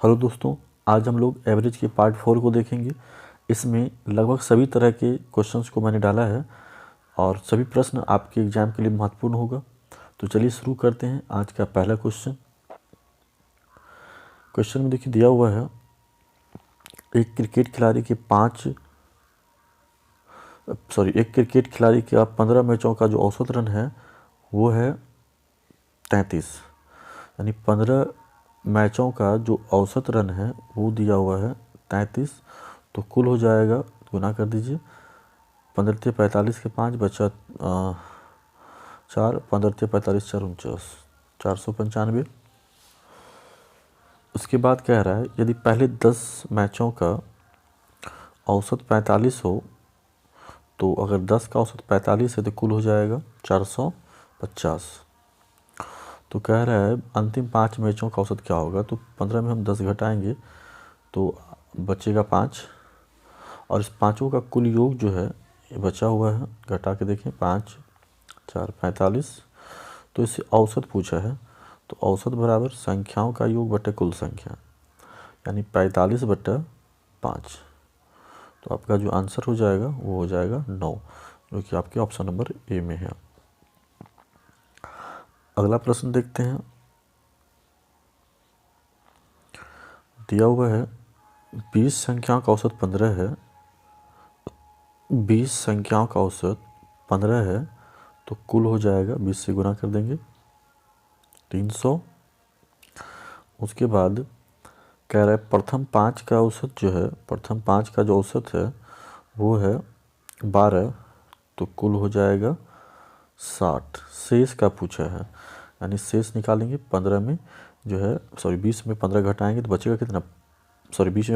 Hello दोस्तों, आज हम लोग एवरेज के पार्ट 4 को देखेंगे। इसमें लगभग सभी तरह के क्वेश्चंस को मैंने डाला है और सभी प्रश्न आपके एग्जाम के लिए महत्वपूर्ण होगा। तो चलिए शुरू करते हैं। आज का पहला क्वेश्चन में देखिए दिया हुआ है, एक क्रिकेट खिलाड़ी के 15 मैचों का जो औसत रन है वो है 33। यानी 15 मैचों का जो औसत रन है वो दिया हुआ है 33। तो कुल हो जाएगा, गुना कर दीजिए, 15 45 के 5 बचा 4, 15 45 4 49, 495। उसके बाद कह रहा है यदि पहले 10 मैचों का औसत 45 हो, तो अगर 10 का औसत 45 है तो कुल हो जाएगा 450। तो कह रहा है अंतिम 5 मैचों का औसत क्या होगा। तो 15 में हम 10 घटाएंगे तो बचेगा 5, और इस पाँचों का कुल योग जो है ये बचा हुआ है, घटा के देखें 5 4 45। तो इससे औसत पूछा है, तो औसत बराबर संख्याओं का योग बटे कुल संख्या, यानी 45/5। तो आपका जो आंसर हो जाएगा वो हो जाएगा 9, जो कि आपके ऑप्शन नंबर ए में है। अगला प्रश्न देखते हैं। दिया हुआ है 20 संख्याओं का औसत 15 है। 20 संख्याओं का औसत 15 है, तो कुल हो जाएगा 20 से गुना कर देंगे 300। उसके बाद कह रहा है प्रथम 5 का औसत जो है, प्रथम 5 का जो औसत है वो है 12, तो कुल हो जाएगा 60। शेष का पूछा है, यानी शेष निकालेंगे 15 में जो है 20 में 15 घटाएंगे तो बचेगा कितना, 20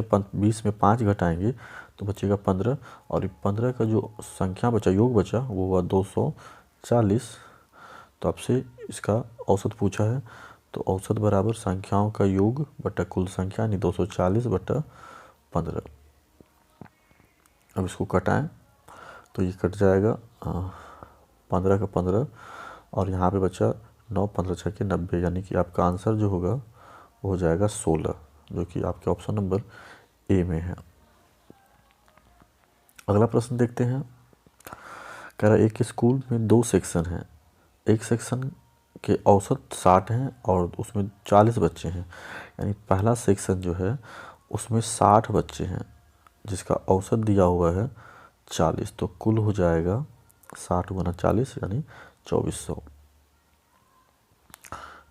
में 5 घटाएंगे तो बचेगा 15, और 15 का जो संख्या बचा, योग बचा, वो हुआ 240। तो आपसे इसका औसत पूछा है, तो औसत बराबर संख्याओं का योग बटा कुल संख्या, यानी 240/15। अब इसको कटाएं तो ये कट जाएगा 15 का 15, और यहाँ पे बचा 9 15 6 के 90, यानी कि आपका आंसर जो होगा वो हो जाएगा 16, जो कि आपके ऑप्शन नंबर ए में है। अगला प्रश्न देखते हैं। कह रहा है एक स्कूल में 2 सेक्शन हैं, एक सेक्शन के औसत 60 हैं और उसमें 40 बच्चे हैं। यानी पहला सेक्शन जो है उसमें 60 बच्चे हैं जिसका औसत दिया हुआ है 40, तो कुल हो जाएगा 60 गुना 40 यानी 2400।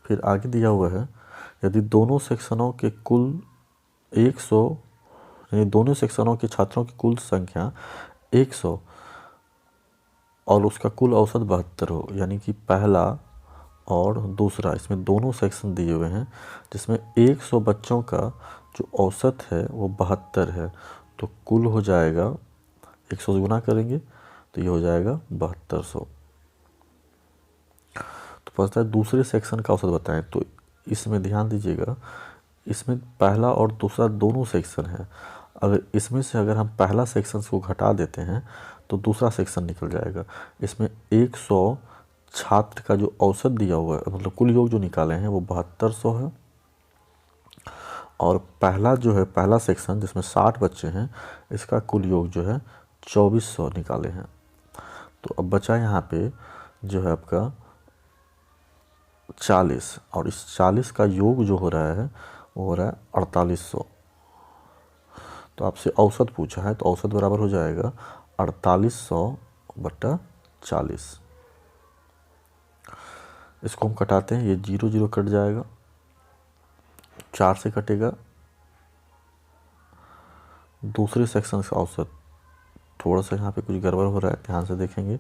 फिर आगे दिया हुआ है यदि दोनों सेक्शनों के कुल 100, यानी दोनों सेक्शनों के छात्रों की कुल संख्या 100 और उसका कुल औसत 72 हो, यानी कि पहला और दूसरा, इसमें दोनों सेक्शन दिए हुए हैं जिसमें 100 बच्चों का जो औसत है वो 72 है, तो कुल हो जाएगा 100 से गुना करेंगे तो ये हो जाएगा 7200। तो पूछता है दूसरे सेक्शन का औसत बताएं। तो इसमें ध्यान दीजिएगा, इसमें पहला और दूसरा दोनों सेक्शन है। अगर इसमें से अगर हम पहला सेक्शन को घटा देते हैं तो दूसरा सेक्शन निकल जाएगा। इसमें 100 छात्र का जो औसत दिया हुआ है, मतलब कुल योग जो निकाले हैं वो 7200 है, और पहला जो है पहला सेक्शन जिसमें 60 बच्चे हैं इसका कुल योग जो है 2400 निकाले हैं। तो अब बचा यहाँ पे जो है आपका 40, और इस 40 का योग जो हो रहा है वो हो रहा है 4800। तो आपसे औसत पूछा है, तो औसत बराबर हो जाएगा 4800/40। इसको हम कटाते हैं, ये 0 0 कट जाएगा, 4 से कटेगा दूसरे सेक्शन का औसत। थोड़ा सा यहाँ पे कुछ गड़बड़ हो रहा है, ध्यान से देखेंगे।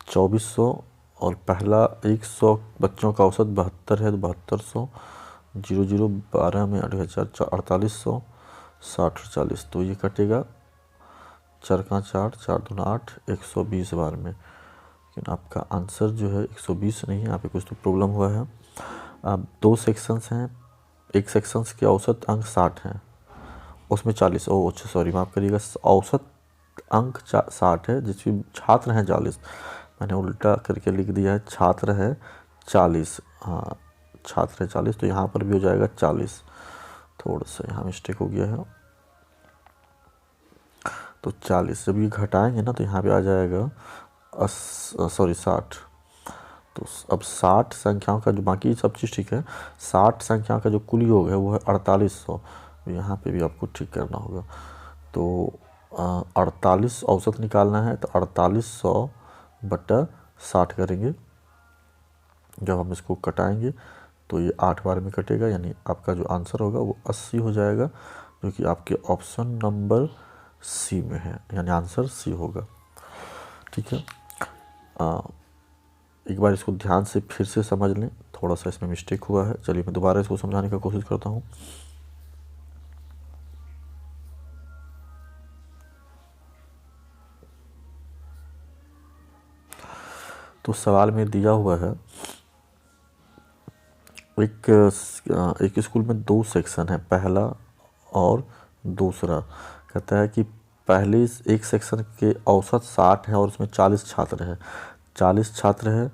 2400 और पहला 100 बच्चों का औसत 72 है, तो 7200, 0 0 12 में 4800, 60 40, तो ये कटेगा 4 का 4 4 दूना 8, 120 बार में। लेकिन आपका आंसर जो है 120 नहीं है, यहाँ पे कुछ तो प्रॉब्लम हुआ है। अब 2 सेक्शंस हैं, एक सेक्शंस के औसत अंक 60 हैं, उसमें 40, अच्छा सॉरी माफ़ करिएगा, औसत अंक 60 है जिसमें छात्र हैं 40, मैंने उल्टा करके लिख दिया है, छात्र है 40, हाँ छात्र है 40, तो यहाँ पर भी हो जाएगा 40। थोड़ा सा यहाँ मिस्टेक हो गया है। तो 40 जब ये घटाएंगे ना तो यहाँ पे आ जाएगा 60। तो अब 60 संख्याओं का जो बाकी सब चीज़ ठीक है, 60 संख्याओं का जो कुल योग है वो है 4800। यहाँ पे भी आपको ठीक करना होगा। तो 48 औसत निकालना है, तो 4800 बटा 60 करेंगे। जब हम इसको कटाएंगे तो ये 8 बार में कटेगा, यानी आपका जो आंसर होगा वो 80 हो जाएगा, जो कि आपके ऑप्शन नंबर सी में है, यानी आंसर सी होगा। ठीक है, एक बार इसको ध्यान से फिर से समझ लें, थोड़ा सा इसमें मिस्टेक हुआ है। चलिए मैं दोबारा इसको समझाने का कोशिश करता हूँ। तो सवाल में दिया हुआ है एक स्कूल में 2 सेक्शन है, पहला और दूसरा। कहता है कि पहले एक सेक्शन के औसत 60 है और उसमें 40 छात्र हैं। 40 छात्र है,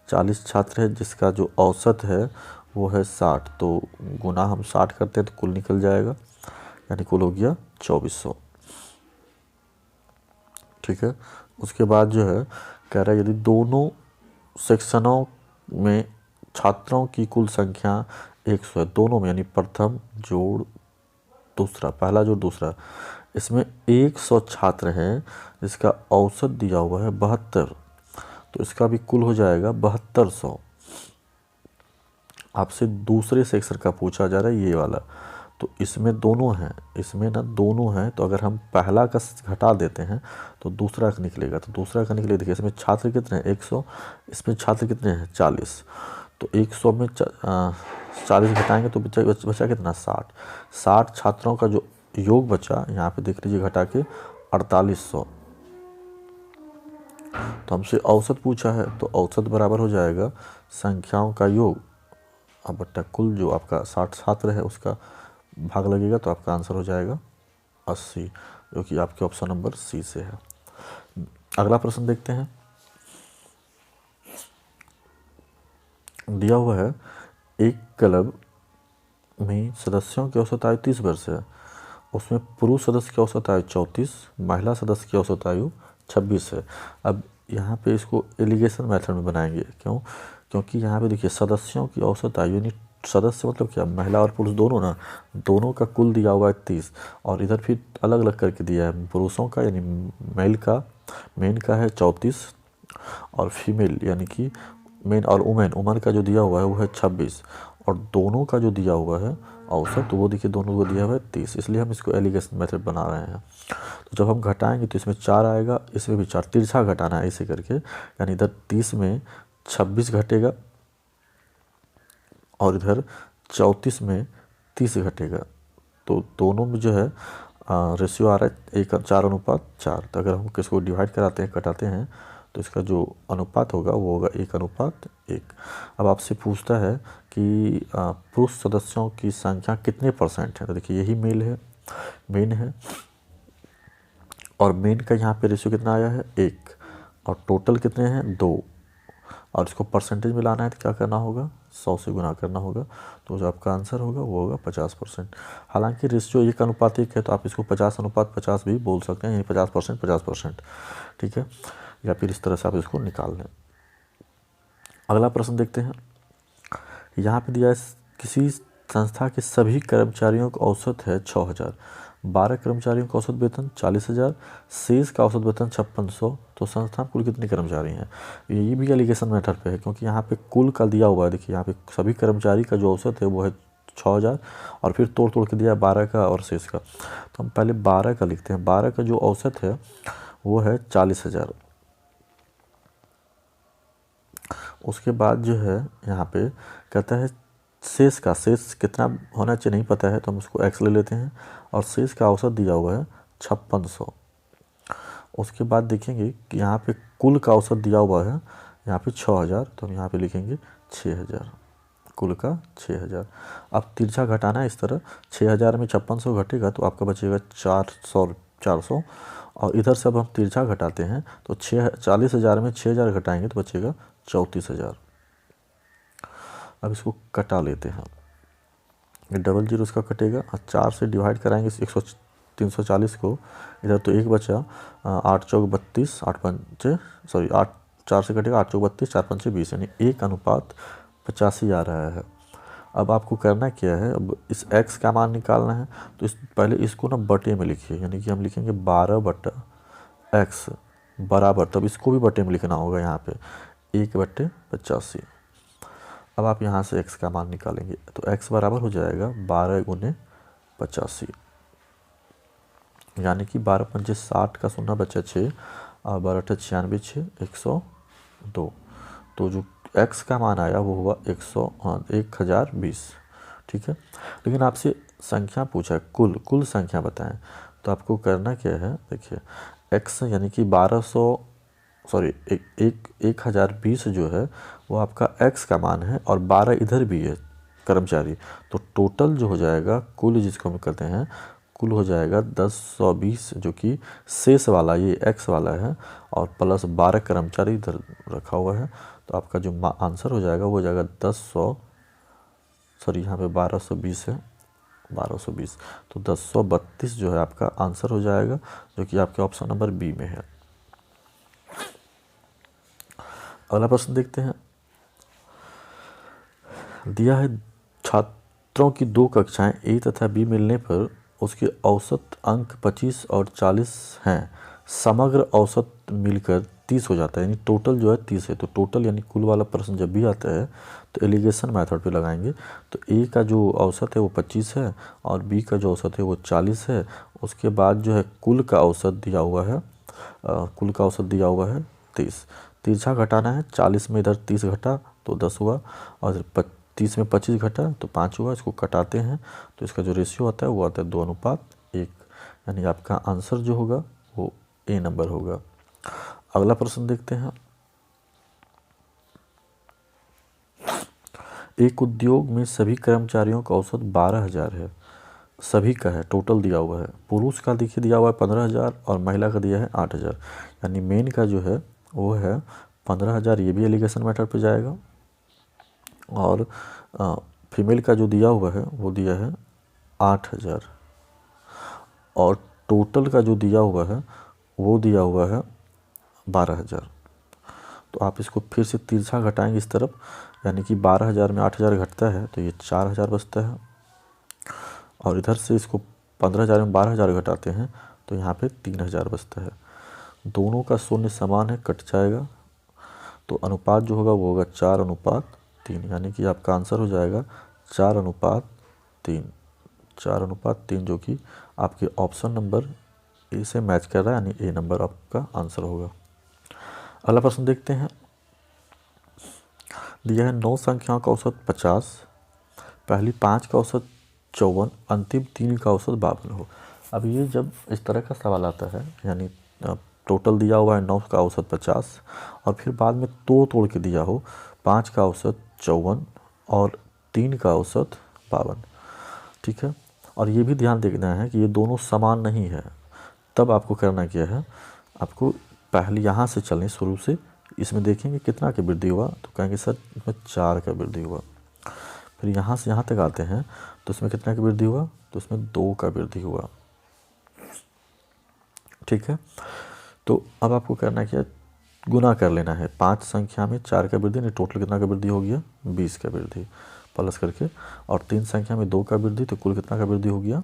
40 छात्र है जिसका जो औसत है वो है 60। तो गुना हम 60 करते हैं तो कुल निकल जाएगा, यानी कुल हो गया 2400। ठीक है, उसके बाद जो है कह रहा है यदि दोनों सेक्शनों में छात्रों की कुल संख्या 100 है, दोनों में, यानी प्रथम जोड़ दूसरा, पहला जोड़ दूसरा, इसमें 100 छात्र हैं जिसका औसत दिया हुआ है 72। तो इसका भी कुल हो जाएगा 7200। आपसे दूसरे सेक्शन का पूछा जा रहा है, ये वाला। तो इसमें दोनों हैं, इसमें ना दोनों हैं, तो अगर हम पहला का घटा देते हैं तो दूसरा का निकलेगा। तो दूसरा का निकलेगा, देखिए इसमें छात्र कितने हैं 100, इसमें छात्र कितने हैं 40। तो 100 में 40 घटाएंगे तो बचा कितना 60। 60 छात्रों का जो योग बचा, यहाँ पे देख लीजिए घटा के 4800। तो हमसे औसत पूछा है, तो औसत बराबर हो जाएगा संख्याओं का योग अब बट्टा कुल जो आपका 60 छात्र है उसका भाग लगेगा, तो आपका आंसर हो जाएगा 80, जो कि आपके ऑप्शन नंबर सी से है। अगला प्रश्न देखते हैं। दिया हुआ है एक क्लब में सदस्यों की औसत आयु 30 वर्ष है, उसमें पुरुष सदस्य की औसत आयु 34, महिला सदस्य की औसत आयु 26 है। अब यहाँ पे इसको एलिगेशन मेथड में बनाएंगे, क्यों? क्योंकि यहाँ पे देखिए सदस्यों की औसत आयु, यानी सदस्य मतलब क्या, महिला और पुरुष दोनों ना, दोनों का कुल दिया हुआ है 30, और इधर फिर अलग अलग करके दिया है। पुरुषों का यानी मेन का है 34, और फीमेल यानी कि मेन और वुमेन का जो दिया हुआ है वो है 26, और दोनों का जो दिया हुआ है औसत, तो वो देखिए दोनों को दिया हुआ है 30, इसलिए हम इसको एलिगेशन मेथड बना रहे हैं। तो जब हम घटाएंगे तो इसमें 4 आएगा, इसमें भी 4, तिरछा घटाना है ऐसे करके, यानी इधर 30 में 26 घटेगा और इधर 34 में 30 घटेगा। तो दोनों में जो है रेशियो आ रहा है 4:4। तो अगर हम किसको डिवाइड कराते हैं, कटाते हैं, तो इसका जो अनुपात होगा वो होगा 1:1। अब आपसे पूछता है कि पुरुष सदस्यों की संख्या कितने % है, तो देखिए यही मेन है, और मेन का यहाँ पे रेशियो कितना आया है 1, और टोटल कितने हैं 2, और इसको परसेंटेज में लाना है तो क्या करना होगा 100 से गुना करना होगा। तो जो आपका आंसर होगा वो होगा 50%। हालांकि रेशियो 1:1 है, तो आप इसको 50:50 भी बोल सकते हैं, यानी 50%, 50%। ठीक है, या फिर इस तरह से आप इसको निकाल लें। अगला प्रश्न देखते हैं। यहाँ पे दिया है किसी संस्था के सभी कर्मचारियों का औसत है 6000, 12 कर्मचारियों का औसत वेतन 40,000, शेष का औसत वेतन 5600। तो संस्था में कुल कितने कर्मचारी हैं? ये भी एलिगेशन मेथड पे है, क्योंकि यहाँ पे कुल का दिया हुआ है। देखिए यहाँ पे सभी कर्मचारी का जो औसत है वो है 6000, और फिर तोड़ के दिया है 12 का और शेष का। तो हम पहले 12 का लिखते हैं। 12 का जो औसत है वो है 40,000। उसके बाद जो है यहाँ पे कहता है शेष कितना होना चाहिए नहीं पता है, तो हम उसको x ले लेते हैं, और शेष का औसत दिया हुआ है 5600। उसके बाद देखेंगे कि यहाँ पे कुल का औसत दिया हुआ है यहाँ पे 6000, तो हम यहाँ पे लिखेंगे 6000, कुल का 6000। अब तिरछा घटाना है इस तरह, 6000 में 5600 घटेगा तो आपका बचेगा 400, और इधर से अब हम तिरछा घटाते हैं तो 40,000 में 6000 घटाएंगे तो बचेगा 34,000। अब इसको कटा लेते हैं। ये डबल जीरो इसका कटेगा और 4 से डिवाइड कराएंगे 340 को, इधर तो 1 बचा, 8 चौक 32, 8 पंचे सॉरी 8 4 से कटेगा, 8 चौक 32, 4 पंचे 20, यानी 1:85 आ रहा है। अब आपको करना क्या है, अब इस x का मान निकालना है, तो पहले इसको ना बटे में लिखिए, यानी कि हम लिखेंगे 12/x बराबर, तब इसको भी बटे में लिखना होगा यहाँ पे 1/85। अब आप यहाँ से x का मान निकालेंगे, तो x बराबर हो जाएगा 12 × 85, यानी कि 12 पंचे 60 का 0 बचा 6 और 12 अट्ठे 96, 6 102। तो जो x का मान आया वो हुआ 1020। ठीक है, लेकिन आपसे संख्या पूछा है, कुल संख्या बताएं, तो आपको करना क्या है, देखिए x यानी कि 1020 जो है वो आपका x का मान है और 12 इधर भी है कर्मचारी, तो टोटल जो हो जाएगा कुल, जिसको हम कहते हैं कुल, हो जाएगा 1020, जो कि शेष वाला ये x वाला है और प्लस 12 कर्मचारी इधर रखा हुआ है। तो आपका जो आंसर हो जाएगा वो हो जाएगा 1220 है 1220, तो 1032 जो है आपका आंसर हो जाएगा, जो कि आपके ऑप्शन नंबर बी में है। अगला प्रश्न देखते हैं। दिया है छात्रों की 2 कक्षाएं ए तथा बी मिलने पर उसके औसत अंक 25 और 40 हैं, समग्र औसत मिलकर 30 हो जाता है, यानी टोटल जो है 30 है। तो टोटल यानी कुल वाला प्रश्न जब भी आता है तो एलिगेशन मेथड पे लगाएंगे। तो ए का जो औसत है वो 25 है और बी का जो औसत है वो 40 है। उसके बाद जो है कुल का औसत दिया हुआ है, 30। तिरछा घटाना है, 40 में इधर 30 घटा तो 10 हुआ और 30 में 25 घटा तो 5 हुआ। इसको कटाते हैं तो इसका जो रेशियो आता है वो आता है 2:1, यानी आपका आंसर जो होगा वो ए नंबर होगा। अगला प्रश्न देखते हैं। एक उद्योग में सभी कर्मचारियों का औसत 12,000 है, सभी का है, टोटल दिया हुआ है। पुरुष का देखिए दिया हुआ है 15,000 और महिला का दिया है 8,000, यानी मेन का जो है वो है 15,000, ये भी एलिगेशन मैटर पे जाएगा। और फीमेल का जो दिया हुआ है वो दिया है 8,000 और टोटल का जो दिया हुआ है वो दिया हुआ है 12,000। तो आप इसको फिर से तिरछा घटाएंगे इस तरफ, यानी कि 12,000 में 8,000 घटता है तो ये 4,000 बचता है और इधर से इसको 15,000 में 12,000 घटाते हैं तो यहाँ पे 3,000 बचता है। दोनों का शून्य समान है, कट जाएगा, तो अनुपात जो होगा वो होगा 4:3, यानी कि आपका आंसर हो जाएगा 4:3, जो कि आपके ऑप्शन नंबर ए से मैच कर रहा है, यानी ए नंबर आपका आंसर होगा। अगला प्रश्न देखते हैं। दिया है 9 संख्याओं का औसत 50, पहली 5 का औसत 54, अंतिम 3 का औसत 52 हो। अब ये जब इस तरह का सवाल आता है, यानी टोटल दिया हुआ है 9 का औसत 50 और फिर बाद में तोड़ के दिया हो 5 का औसत 54 और 3 का औसत 52, ठीक है। और ये भी ध्यान देखना है कि ये दोनों समान नहीं है, तब आपको करना क्या है, आपको पहले यहाँ से चलें शुरू से, इसमें देखेंगे कितना का वृद्धि हुआ तो कहेंगे सर इसमें 4 का वृद्धि हुआ। फिर यहाँ से यहाँ तक आते हैं तो इसमें कितना का वृद्धि हुआ, तो इसमें 2 का वृद्धि हुआ, ठीक है। तो अब आपको करना क्या, गुना कर लेना है। 5 संख्या में 4 का वृद्धि, टोटल कितना का वृद्धि हो गया, 20 का वृद्धि प्लस करके, और 3 संख्या में 2 का वृद्धि, तो कुल कितना का वृद्धि हो गया,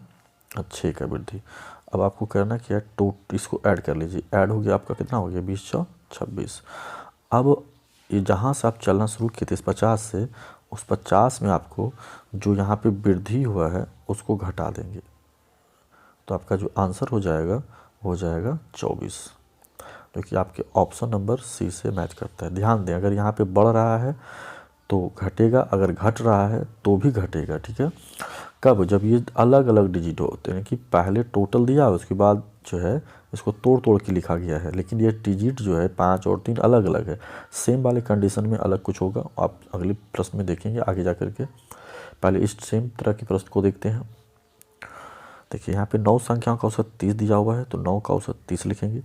6 का वृद्धि। अब आपको करना क्या है, इसको ऐड कर लीजिए, ऐड हो गया आपका कितना हो गया, 20 × 26। अब ये जहाँ से आप चलना शुरू किए थे इस 50 से, उस 50 में आपको जो यहाँ पे वृद्धि हुआ है उसको घटा देंगे, तो आपका जो आंसर हो जाएगा हो जाएगा 24, जो कि आपके ऑप्शन नंबर सी से मैच करता है। ध्यान दें, अगर यहाँ पे बढ़ रहा है तो घटेगा, अगर घट रहा है तो भी घटेगा, ठीक है। कब, जब ये अलग अलग डिजिट होते हैं, कि पहले टोटल दिया उसके बाद जो है इसको तोड़ के लिखा गया है, लेकिन ये डिजिट जो है 5 और 3 अलग अलग है। सेम वाले कंडीशन में अलग कुछ होगा, आप अगले प्रश्न में देखेंगे आगे जा करके। पहले इस सेम तरह के प्रश्न को देखते हैं। देखिए यहाँ पे 9 संख्याओं का औसत 30 दिया हुआ है, तो 9 का औसत 30 लिखेंगे।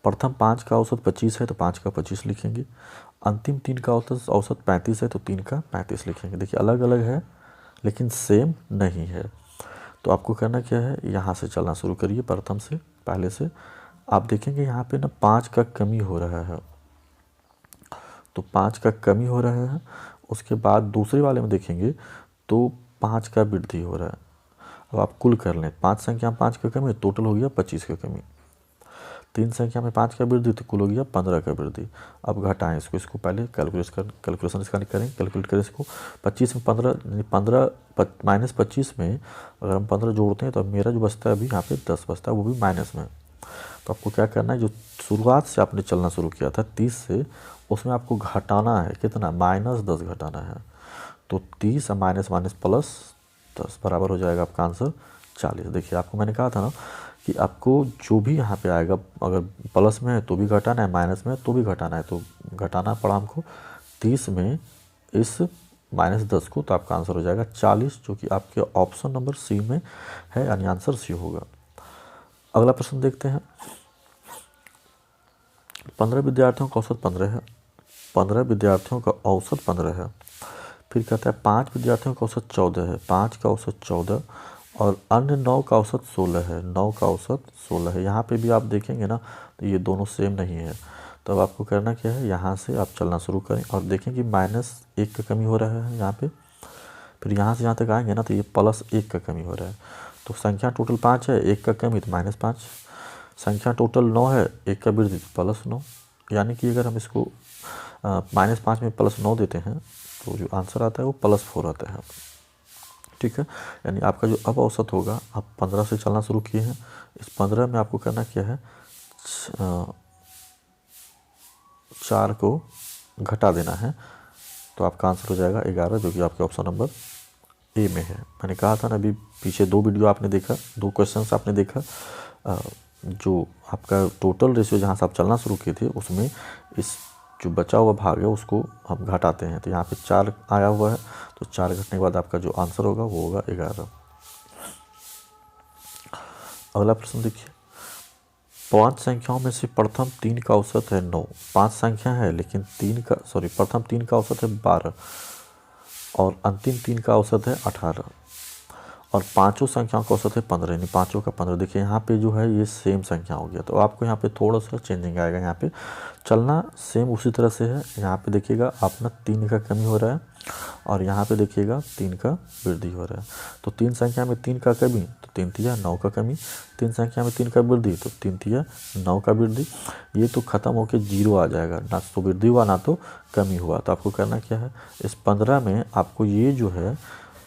प्रथम 5 का औसत 25 है तो 5 का 25 लिखेंगे। अंतिम 3 का औसत 35 है तो 3 का 35 लिखेंगे। देखिए अलग अलग है लेकिन सेम नहीं है। तो आपको करना क्या है, यहाँ से चलना शुरू करिए प्रथम से, पहले से। आप देखेंगे यहाँ पे ना 5 का कमी हो रहा है, तो 5 का कमी हो रहा है। उसके बाद दूसरे वाले में देखेंगे तो 5 का वृद्धि हो रहा है। अब आप कुल कर लें, 5 संख्या में 5 का कमी, टोटल हो गया 25 का कमी। 3 संख्या में 5 का वृद्धि, तो कुल हो गया 15 का वृद्धि। अब घटाएं इसको पहले कैलकुलेशन इसका करें, कैलकुलेट करें इसको। 25 में 15 माइनस 25 में अगर हम 15 जोड़ते हैं तो मेरा जो बचता है अभी यहाँ पे 10 बचता है, वो भी माइनस में। तो आपको क्या करना है, जो शुरुआत से आपने चलना शुरू किया था 30 से, उसमें आपको घटाना है कितना, -10 घटाना है। तो 30 माइनस माइनस प्लस 10 बराबर हो जाएगा आपका आंसर 40। देखिए आपको मैंने कहा था ना कि आपको जो भी यहाँ पे आएगा, अगर प्लस में है तो भी घटाना है, माइनस में है तो भी घटाना है। तो घटाना पड़ा हमको 30 में इस -10 को, तो आपका आंसर हो जाएगा 40, जो कि आपके ऑप्शन नंबर सी में है, यानी आंसर सी होगा। अगला प्रश्न देखते हैं। 15 विद्यार्थियों का औसत 15 है। 15 विद्यार्थियों का औसत 15 है। फिर कहता है 5 विद्यार्थियों का औसत 14 है, 5 का औसत 14 और अन्य 9 का औसत 16 है, 9 का औसत 16 है। यहाँ पे भी आप देखेंगे ना तो ये दोनों सेम नहीं है। तो अब आपको करना क्या है, यहाँ से आप चलना शुरू करें और देखें कि -1 का कमी हो रहा है यहाँ पे। फिर यहाँ से यहाँ तक आएंगे ना तो ये +1 का कमी हो रहा है। तो संख्या टोटल 5 है, 1 का कमी तो -5। संख्या टोटल 9 है, 1 का वृद्धि तो +9। यानी कि अगर हम इसको -5 में +9 देते हैं तो जो आंसर आता है वो +4 आता है। ठीक है, यानी आपका जो अब औसत होगा, आप 15 से चलना शुरू किए हैं, इस 15 में आपको करना क्या है, 4 को घटा देना है। तो आपका आंसर हो जाएगा 11, जो कि आपके ऑप्शन नंबर ए में है। मैंने कहा था ना अभी पीछे 2 वीडियो आपने देखा, 2 क्वेश्चंस आपने देखा, जो आपका टोटल रेशियो जहाँ से आप चलना शुरू किए थे उसमें इस जो बचा हुआ भाग है उसको हम घटाते हैं। तो यहाँ पे 4 आया हुआ है, तो 4 घटने के बाद आपका जो आंसर होगा वो होगा 11। अगला प्रश्न देखिए। 5 संख्याओं में से प्रथम 3 का औसत है 9। 5 संख्या है लेकिन प्रथम 3 का औसत है 12 और अंतिम 3 का औसत है 18 और पांचों संख्याओं का औसत है 15, यानी पांचों का 15। देखिए यहाँ पे जो है ये सेम संख्या हो गया, तो आपको यहाँ पे थोड़ा सा चेंजिंग आएगा। यहाँ पे चलना सेम उसी तरह से है। यहाँ पे देखिएगा अपना 3 का कमी हो रहा है और यहाँ पे देखिएगा 3 का वृद्धि हो रहा है। तो 3 संख्या में 3 का कमी तो 3 तिया 9 का कमी, 3 संख्या में 3 का वृद्धि तो 3 तिया 9 का वृद्धि। ये तो ख़त्म होकर 0 आ जाएगा, ना तो वृद्धि हुआ ना तो कमी हुआ। तो आपको करना क्या है, इस 15 में आपको ये जो है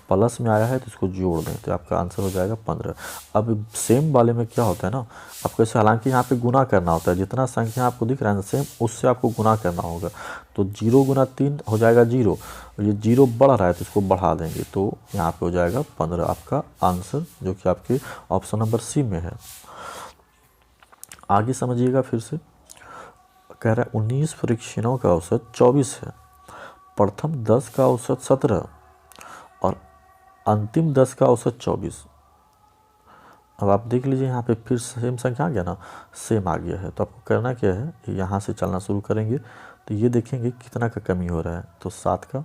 प्लस में आया है तो इसको जोड़ दें, तो आपका आंसर हो जाएगा 15। अब सेम वाले में क्या होता है ना, आपको इसे हालांकि यहाँ पे गुना करना होता है, जितना संख्या आपको दिख रहा है सेम उससे आपको गुना करना होगा। तो 0 गुना 3 हो जाएगा 0, और ये 0 बढ़ रहा है तो इसको बढ़ा देंगे, तो यहाँ पे हो जाएगा 15 आपका आंसर, जो कि आपके ऑप्शन नंबर सी में है। आगे समझिएगा फिर से, कह रहा है 19 परीक्षणों का औसत 24 है, प्रथम 10 का औसत 17 और अंतिम 10 का औसत 24। अब आप देख लीजिए यहाँ पे फिर सेम संख्या आ गया ना, सेम आ गया है। तो आपको करना क्या है, यहाँ से चलना शुरू करेंगे तो ये देखेंगे कितना का कमी हो रहा है, तो 7 का।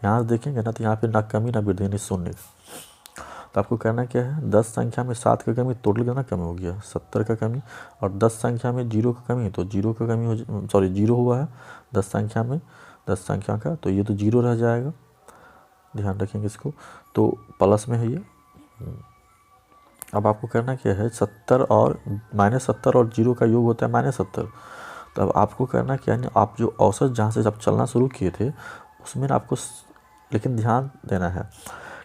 यहाँ से देखेंगे ना तो यहाँ पे ना कमी ना वृद्धि, यानी 0। तो आपको करना क्या है, 10 संख्या में 7 का कमी, टोटल कितना कमी हो गया 70 का कमी, और 10 संख्या में 0 का कमी तो 0 का कमी 0 हुआ है 10 संख्या में, 10 संख्या का, तो ये तो 0 रह जाएगा, ध्यान रखेंगे इसको। तो प्लस में है ये। अब आपको करना क्या है, 70 और -70 और 0 का योग होता है -70। तो अब आपको करना क्या है, आप जो औसत जहाँ से जब चलना शुरू किए थे उसमें आपको लेकिन ध्यान देना है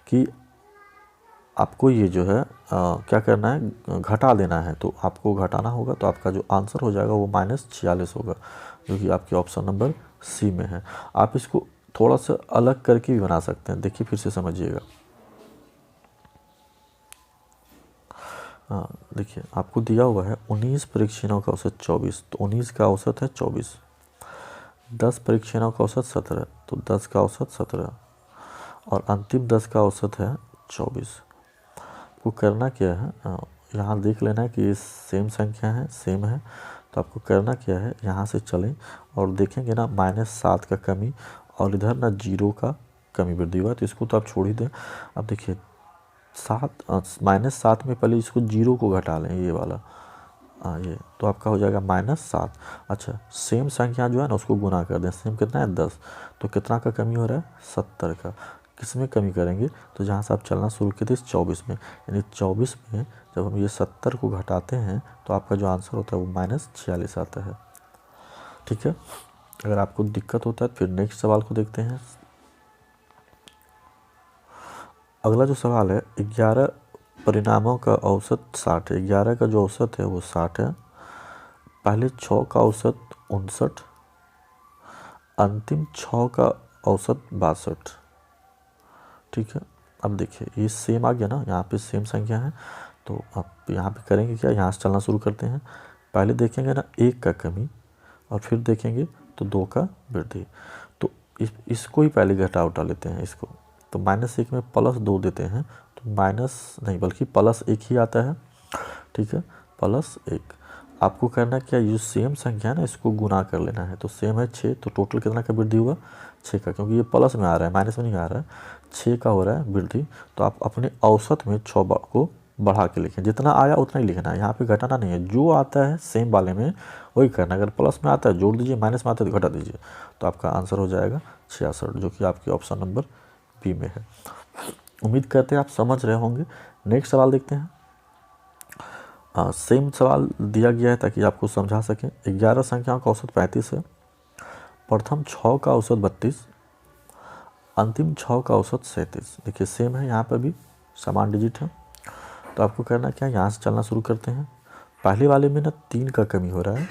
कि आपको ये जो है क्या करना है, घटा देना है। तो आपको घटाना होगा, तो आपका जो आंसर हो जाएगा वो -46 होगा, जो कि आपके ऑप्शन नंबर सी में है। आप इसको थोड़ा सा अलग करके भी बना सकते हैं, देखिए फिर से समझिएगा। हाँ देखिए आपको दिया हुआ है 19 परीक्षणों का औसत 24, तो 19 का औसत है 24। 10 परीक्षणों का औसत 17, तो 10 का औसत 17 और अंतिम 10 का औसत है 24। आपको करना क्या है, यहाँ देख लेना है कि ये सेम संख्या है, सेम है। तो आपको करना क्या है, यहाँ से चलें और देखेंगे ना -7 का कमी और इधर ना 0 का कमी वृद्धि हुआ है, तो इसको तो आप छोड़ ही दें। अब देखिए -7 में पहले इसको 0 को घटा लें, ये वाला ये तो आपका हो जाएगा -7। अच्छा सेम संख्या जो है ना उसको गुना कर दें, सेम कितना है 10, तो कितना का कमी हो रहा है 70 का। किस में कमी करेंगे, तो जहाँ से आप चलना शुरू किए थे 24 में, यानी 24 में जब हम ये 70 को घटाते हैं तो आपका जो आंसर होता है वो -46 आता है। ठीक है, अगर आपको दिक्कत होता है तो फिर नेक्स्ट सवाल को देखते हैं। अगला जो सवाल है, 11 परिणामों का औसत 60 है। 11 का जो औसत है वो 60 है। पहले 6 का औसत 59, अंतिम 6 का औसत 62। ठीक है, अब देखिए ये सेम आ गया ना, यहाँ पे सेम संख्या है, तो अब यहाँ पे करेंगे क्या, यहाँ से चलना शुरू करते हैं। पहले देखेंगे ना 1 का कमी, और फिर देखेंगे तो 2 का वृद्धि। तो इसको ही पहले घटा उठा लेते हैं इसको, तो -1 में +2 देते हैं, तो माइनस नहीं बल्कि +1 ही आता है। ठीक है, +1। आपको करना क्या, ये जो सेम संख्या है ना इसको गुना कर लेना है, तो सेम है 6, तो टोटल कितना का वृद्धि हुआ 6 का, क्योंकि ये प्लस में आ रहा है माइनस में नहीं आ रहा है, 6 का हो रहा है वृद्धि। तो आप अपने औसत में 6 को बढ़ा के लिखें, जितना आया उतना ही लिखना है, यहाँ पे घटाना नहीं है। जो आता है सेम वाले में वही करना, अगर प्लस में आता है जोड़ दीजिए, माइनस में आता है तो घटा दीजिए, तो आपका आंसर हो जाएगा 66, जो कि आपके ऑप्शन नंबर बी में है। उम्मीद करते हैं आप समझ रहे होंगे। नेक्स्ट सवाल देखते हैं। सेम सवाल दिया गया है ताकि आपको समझा सकें। 11 संख्याओं का औसत 35 है, प्रथम 6 का औसत 32, अंतिम 6 का औसत 37। देखिए सेम है, यहाँ पर भी समान डिजिट है, तो आपको करना क्या है, यहाँ से चलना शुरू करते हैं। पहले वाले में ना 3 का कमी हो रहा है,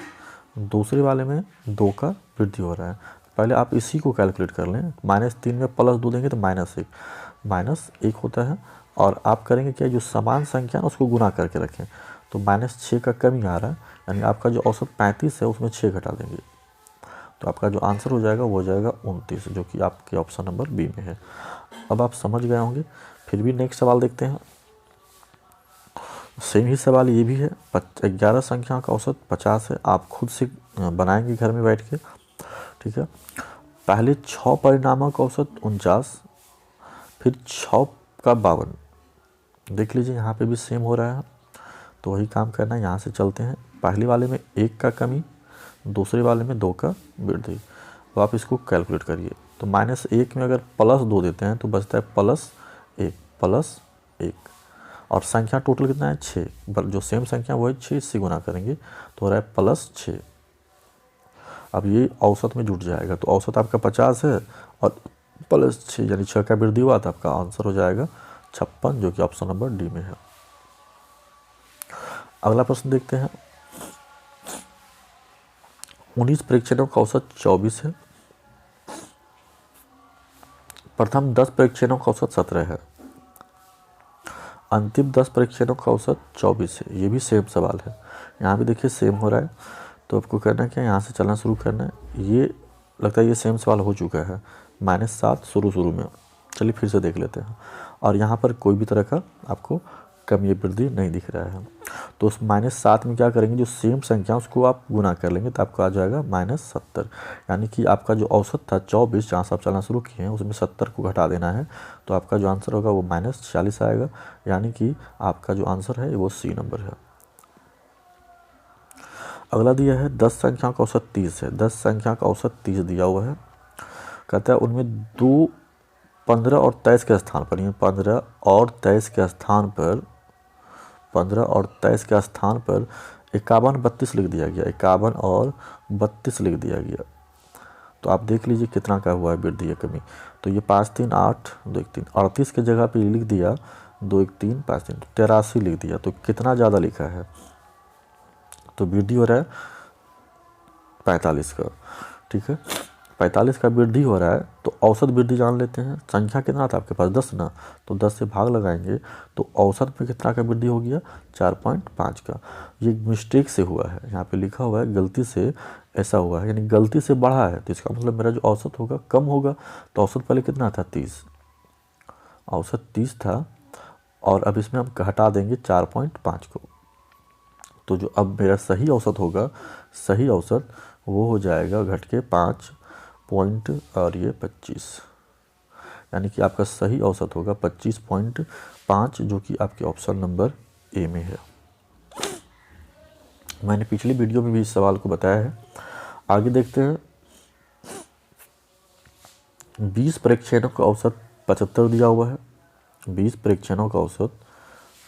दूसरे वाले में 2 का वृद्धि हो रहा है। पहले आप इसी को कैलकुलेट कर लें, -3 में +2 देंगे तो -1 होता है, और आप करेंगे क्या, जो समान संख्या है उसको गुना करके रखें, तो -6 का कमी आ रहा है, यानी आपका जो औसत 35 है उसमें 6 घटा देंगे, तो आपका जो आंसर हो जाएगा वो हो जाएगा 29, जो कि आपके ऑप्शन नंबर बी में है। अब आप समझ गए होंगे। फिर भी नेक्स्ट सवाल देखते हैं। सेम ही सवाल ये भी है, 11 संख्या का औसत 50 है। आप खुद से बनाएंगे घर में बैठ के। ठीक है, पहले 6 परिणामों का औसत 49, फिर 6 का 52। देख लीजिए यहाँ पे भी सेम हो रहा है, तो वही काम करना है। यहाँ से चलते हैं, पहले वाले में 1 का कमी, दूसरे वाले में 2 का वृद्धि। तो आप इसको कैलकुलेट करिए, तो -1 में अगर +2 देते हैं तो बचता है +1, और संख्या टोटल कितना है 6, जो सेम संख्या वो है 6 से गुना करेंगे तो हो रहा है +6। अब ये औसत में जुट जाएगा, तो औसत आपका 50 है और +6 यानी 6 का वृद्धि हुआ, तो आपका आंसर हो जाएगा 56, जो कि ऑप्शन नंबर डी में है। अगला प्रश्न देखते हैं। 19 परीक्षणों का औसत 24 है, प्रथम 10 परीक्षणों का औसत 17 है, अंतिम 10 परीक्षणों का औसत 24 है। ये भी सेम सवाल है, यहाँ भी देखिए सेम हो रहा है, तो आपको करना क्या है, यहाँ से चलना शुरू करना है। ये लगता है ये सेम सवाल हो चुका है, -7 शुरू में। चलिए फिर से देख लेते हैं, और यहाँ पर कोई भी तरह का आपको कमी वृद्धि नहीं दिख रहा है, तो उस -7 में क्या करेंगे, जो सेम संख्या उसको आप गुना कर लेंगे, तो आपको आ जाएगा -70, यानी कि आपका जो औसत था 24, जहाँ से आप चलना शुरू किए हैं उसमें 70 को घटा देना है, तो आपका जो आंसर होगा वो -46 आएगा, यानी कि आपका जो आंसर है वो सी नंबर है। अगला दिया है 10 संख्या का औसत 30 है। 10 संख्या का औसत 30 दिया हुआ है, कहता है उनमें 2, 15 और 23 के स्थान पर, 15 और 23 के स्थान पर 51, 32 लिख दिया गया, 51 और 32 लिख दिया गया। तो आप देख लीजिए कितना का हुआ है वृद्धि या कमी, तो ये 5 3 8 2 1 3, 38 की जगह पे लिख दिया 2 1 3 5 3, 83 लिख दिया, तो कितना ज़्यादा लिखा है, तो वृद्धि हो रहा है 45 का। ठीक है, 45 का वृद्धि हो रहा है, तो औसत वृद्धि जान लेते हैं। संख्या कितना था आपके पास 10 ना, तो 10 से भाग लगाएंगे तो औसत में कितना का वृद्धि हो गया 4.5 का। ये मिस्टेक से हुआ है, यहाँ पे लिखा हुआ है गलती से ऐसा हुआ है, यानी गलती से बढ़ा है, तो इसका मतलब मेरा जो औसत होगा कम होगा। तो औसत पहले कितना था 30, औसत 30 था, और अब इसमें हम घटा देंगे 4.5 को, तो जो अब मेरा सही औसत होगा, सही औसत वो हो जाएगा घट के 5 पॉइंट और ये 25, यानी कि आपका सही औसत होगा 25.5, जो कि आपके ऑप्शन नंबर ए में है। मैंने पिछली वीडियो में भी इस सवाल को बताया है। आगे देखते हैं। 20 परीक्षणों का औसत 75 दिया हुआ है। 20 परीक्षणों का औसत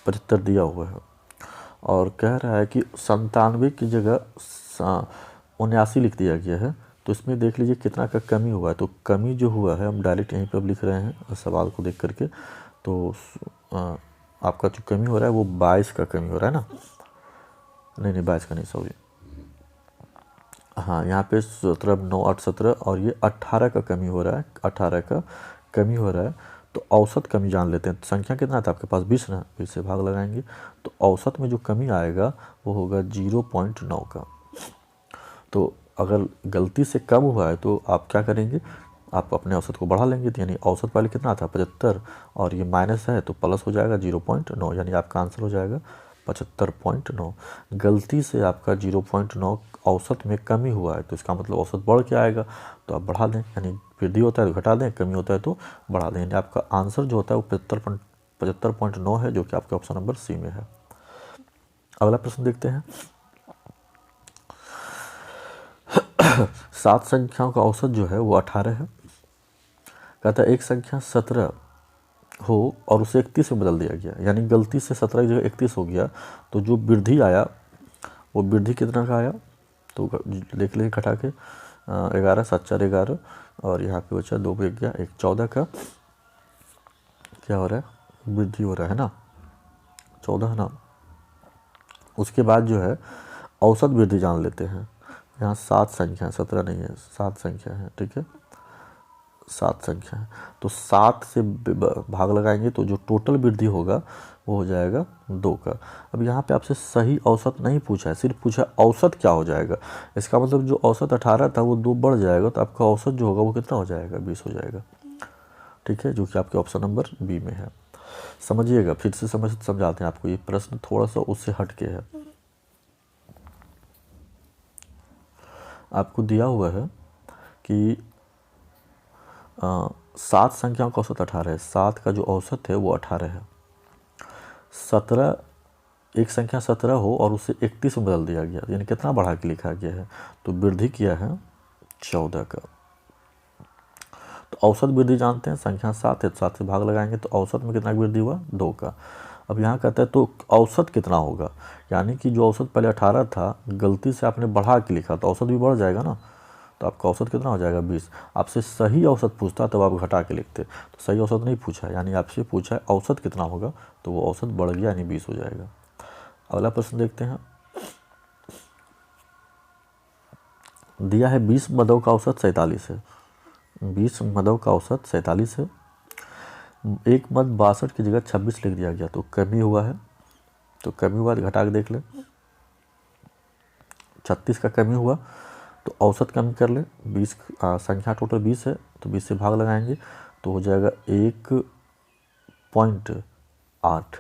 75 दिया हुआ है और कह रहा है कि 97 की जगह 79 लिख दिया गया है। तो इसमें देख लीजिए कितना का कमी हुआ है। तो कमी जो हुआ है हम डायरेक्ट यहीं पर लिख रहे हैं सवाल को देख करके। तो आपका जो कमी हो रहा है वो 22 का कमी हो रहा है ना, नहीं 22 का नहीं, सॉरी, हाँ यहाँ पे 17, 9, 8, 17 और ये 18 का कमी हो रहा है, 18 का कमी हो रहा है। तो औसत कमी जान लेते हैं। संख्या कितना था आपके पास, 20 ना, 20 से भाग लगाएंगे तो औसत में जो कमी आएगा वो होगा 0.9 का। तो अगर गलती से कम हुआ है तो आप क्या करेंगे, आप अपने औसत को बढ़ा लेंगे। तो यानी औसत पहले कितना था 75 और ये माइनस है तो प्लस हो जाएगा 0.9, यानी आपका आंसर हो जाएगा 75.9। गलती से आपका 0.9 औसत में कमी हुआ है तो इसका मतलब औसत बढ़ के आएगा, तो आप बढ़ा दें। यानी वृद्धि होता है तो घटा दें, कमी होता है तो बढ़ा दें। यानी आपका आंसर जो होता है वो 75.9 है, जो कि आपके ऑप्शन नंबर सी में है। अगला प्रश्न देखते हैं। 7 संख्याओं का औसत जो है वो 18 है। कहता है एक संख्या 17 हो और उसे 31 में बदल दिया गया, यानी गलती से 17 की जगह 31 हो गया, तो जो वृद्धि आया वो वृद्धि कितना का आया, तो देख लें घटा के 11, 7, 4, 11 और यहाँ पे बचा 2 पे गया 1, 14 का क्या हो रहा है, वृद्धि हो रहा है ना, 14 है ना। उसके बाद जो है औसत वृद्धि जान लेते हैं। यहाँ 7 संख्या है, 17 नहीं है, 7 संख्या है, ठीक है, 7 संख्या है। तो 7 से भाग लगाएंगे तो जो टोटल वृद्धि होगा वो हो जाएगा 2 का। अब यहाँ पे आपसे सही औसत नहीं पूछा है, सिर्फ पूछा औसत क्या हो जाएगा। इसका मतलब जो औसत 18 था वो 2 बढ़ जाएगा, तो आपका औसत जो होगा वो कितना हो जाएगा, 20 हो जाएगा, ठीक है, जो कि आपके ऑप्शन नंबर बी में है। समझिएगा, फिर से समझाते हैं आपको। ये प्रश्न थोड़ा सा उससे हट के है। आपको दिया हुआ है कि 7 संख्याओं का औसत 18 है। 7 का जो औसत है वो 18 है। 17, एक संख्या 17 हो और उसे 31 में बदल दिया गया, यानी कितना बढ़ा के लिखा गया है, तो वृद्धि किया है 14 का। तो औसत वृद्धि जानते हैं, संख्या 7 है तो 7 से भाग लगाएंगे तो औसत में कितना वृद्धि हुआ, 2 का। अब यहाँ कहता है तो औसत कितना होगा, यानी कि जो औसत पहले 18 था गलती से आपने बढ़ा के लिखा तो औसत भी बढ़ जाएगा ना, तो आपका औसत कितना हो जाएगा, 20। आपसे सही औसत पूछता तब आप घटा के लिखते, तो सही औसत नहीं पूछा है, यानी आपसे पूछा है औसत कितना होगा, तो वो औसत बढ़ गया यानी 20 हो जाएगा। अगला प्रश्न देखते हैं। दिया है 20 मदों का औसत 47 है। 20 मदों का औसत 47 है। एक मद 62 की जगह 26 लिख दिया गया, तो कमी हुआ है, तो कमी हुआ घटा के देख ले, 36 का कमी हुआ, तो औसत कम कर ले। 20 संख्या टोटल 20 है तो 20 से भाग लगाएंगे तो हो जाएगा 1.8,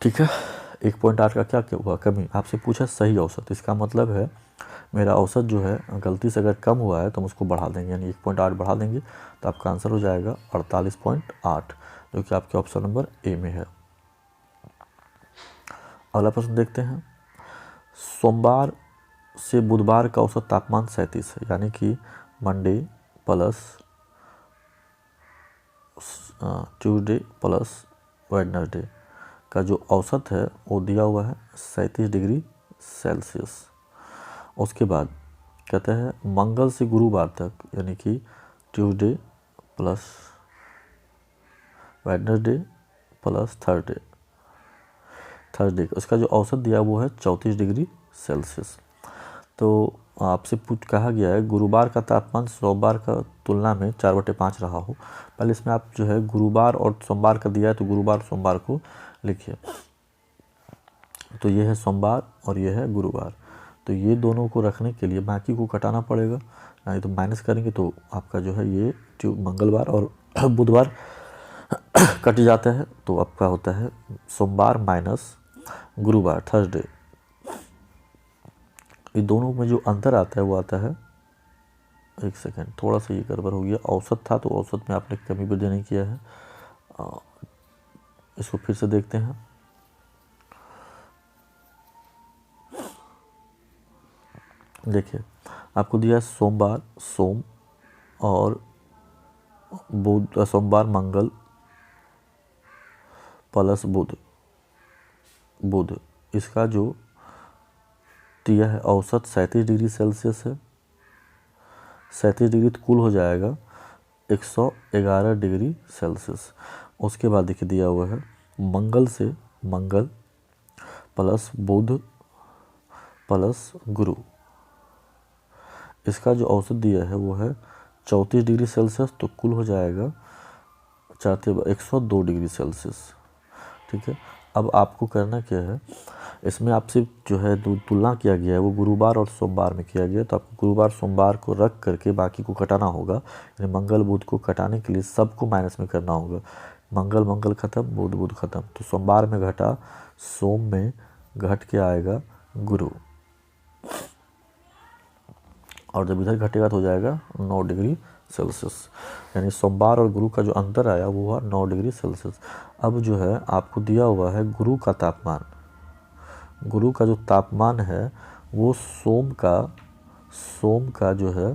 ठीक है। 1.8 का क्या हुआ, कमी। आपसे पूछा सही औसत, इसका मतलब है मेरा औसत जो है गलती से अगर कम हुआ है तो हम उसको बढ़ा देंगे, यानी 1.8 बढ़ा देंगे तो आपका आंसर हो जाएगा 48.8, जो कि आपके ऑप्शन नंबर ए में है। अगला प्रश्न देखते हैं। सोमवार से बुधवार का औसत तापमान 37 है, यानी कि Monday plus Tuesday plus Wednesday का जो औसत है वो दिया हुआ है 37 डिग्री सेल्सियस। उसके बाद कहते हैं मंगल से गुरुवार तक, यानी कि Tuesday plus Wednesday plus Thursday उसका जो औसत दिया वो है 34 डिग्री सेल्सियस। तो आपसे कहा गया है गुरुवार का तापमान सोमवार का तुलना में 4/5 रहा हो। पहले इसमें आप जो है गुरुवार और सोमवार का दिया है तो गुरुवार सोमवार को लिखिए। तो ये है सोमवार और ये है गुरुवार, तो ये दोनों को रखने के लिए बाकी को घटाना पड़ेगा, नहीं तो माइनस करेंगे तो आपका जो है ये मंगलवार और बुधवार कट जाता है, तो आपका होता है सोमवार माइनस गुरुवार थर्सडे। ये दोनों में जो अंतर आता है वो आता है एक सेकेंड, थोड़ा सा ये गड़बड़ हो गया, औसत था तो औसत में आपने कमी वृद्धि नहीं किया है। इसको फिर से देखते हैं। देखिए आपको दिया है सोमवार सोम और बुध, सोमवार मंगल प्लस बुध बुध, इसका जो दिया है औसत 37 डिग्री सेल्सियस है। 37 डिग्री तो कुल हो जाएगा 111 डिग्री सेल्सियस। उसके बाद देखिए दिया हुआ है मंगल से मंगल प्लस बुध प्लस गुरु, इसका जो औसत दिया है वो है 34 डिग्री सेल्सियस, तो कुल हो जाएगा 102 डिग्री सेल्सियस। ठीक है, अब आपको करना क्या है, इसमें आपसे जो है तुलना किया गया है वो गुरुवार और सोमवार में किया गया, तो आपको गुरुवार सोमवार को रख करके बाकी को घटाना होगा। यानी मंगल बुध को घटाने के लिए सबको माइनस में करना होगा। मंगल मंगल खत्म, बुध बुध खत्म, तो सोमवार में घटा, सोम में घट के आएगा गुरु, और जब इधर घटेगा तो हो जाएगा 9 डिग्री सेल्सियस। यानी सोमवार और गुरु का जो अंतर आया वो हुआ 9 डिग्री सेल्सियस। अब जो है आपको दिया हुआ है गुरु का तापमान, गुरु का जो तापमान है वो सोम का जो है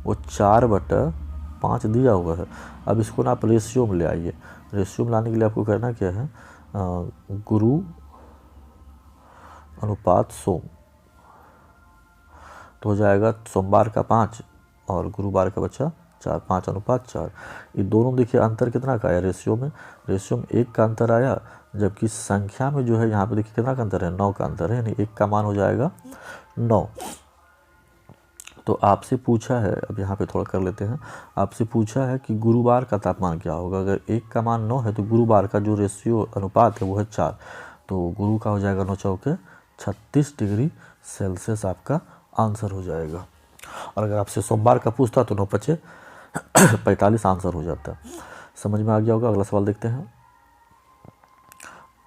वो 4/5 दिया हुआ है। अब इसको ना आप रेशियो में ले आइए। रेशियो में लाने के लिए आपको करना क्या है, गुरु अनुपात सोम, तो हो जाएगा सोमवार का 5 और गुरुवार का बचा 4, 5:4। ये दोनों देखिए अंतर कितना का आया रेशियो में 1 का अंतर आया, जबकि संख्या में जो है यहाँ पे देखिए कितना का अंतर है, 9 का अंतर है, यानी 1 का मान हो जाएगा 9। तो आपसे पूछा है, अब यहाँ पे थोड़ा कर लेते हैं, आपसे पूछा है कि गुरुवार का तापमान क्या होगा। अगर 1 का मान 9 है तो गुरुवार का जो रेशियो अनुपात है वो है 4, तो गुरु का हो जाएगा 9 चौके 36 डिग्री सेल्सियस आपका आंसर हो जाएगा। और अगर आपसे सोमवार का पूछता तो 9×5 = 45 आंसर हो जाता। समझ में आ गया होगा। अगला सवाल देखते हैं।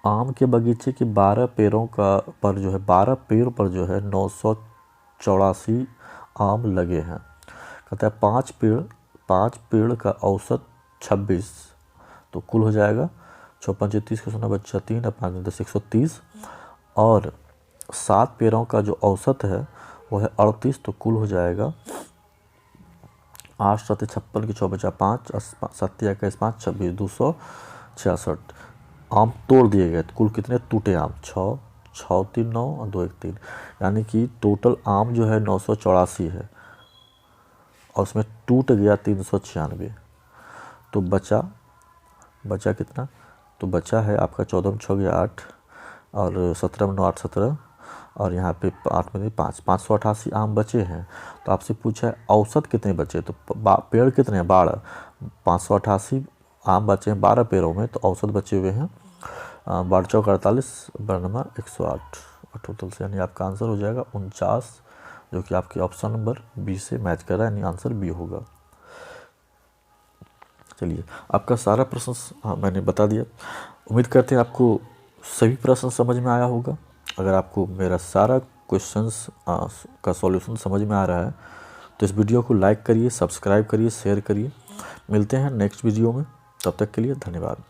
आम के बगीचे के 12 पेड़ों पर जो है 984 आम लगे हैं। कहता है 5 पेड़ का औसत 26, तो कुल हो जाएगा 54 30 का 0 बच्चा 3 और 5 10 130, और 7 पेड़ों का जो औसत है वो है 38, तो कुल हो जाएगा 8 7 56 की 4 बचा 5 7 21 5 26 266 आम तोड़ दिए गए। तो कुल कितने टूटे आम 6 6 3 9 और 2 1 3, यानी कि टोटल आम जो है 984 है और उसमें टूट गया 396। तो बचा कितना, तो बचा है आपका 14 में 6 गया 8 और 17 में 9 8 17 और यहाँ पे 8 में 5 588 आम बचे हैं। तो आपसे पूछा है औसत कितने बचे, तो पेड़ कितने हैं 12, 588 आम बचे हैं 12 पेड़ों में, तो औसत बचे हुए हैं 12 चौक 48 बराबर 108 और टोटल से, यानी आपका आंसर हो जाएगा 49, जो कि आपके ऑप्शन नंबर बी से मैच कर रहा है, यानी आंसर बी होगा। चलिए आपका सारा प्रश्न मैंने बता दिया। उम्मीद करते हैं आपको सभी प्रश्न समझ में आया होगा। अगर आपको मेरा सारा क्वेश्चंस का सॉल्यूशन समझ में आ रहा है तो इस वीडियो को लाइक करिए, सब्सक्राइब करिए, शेयर करिए। मिलते हैं नेक्स्ट वीडियो में, तब तक के लिए धन्यवाद।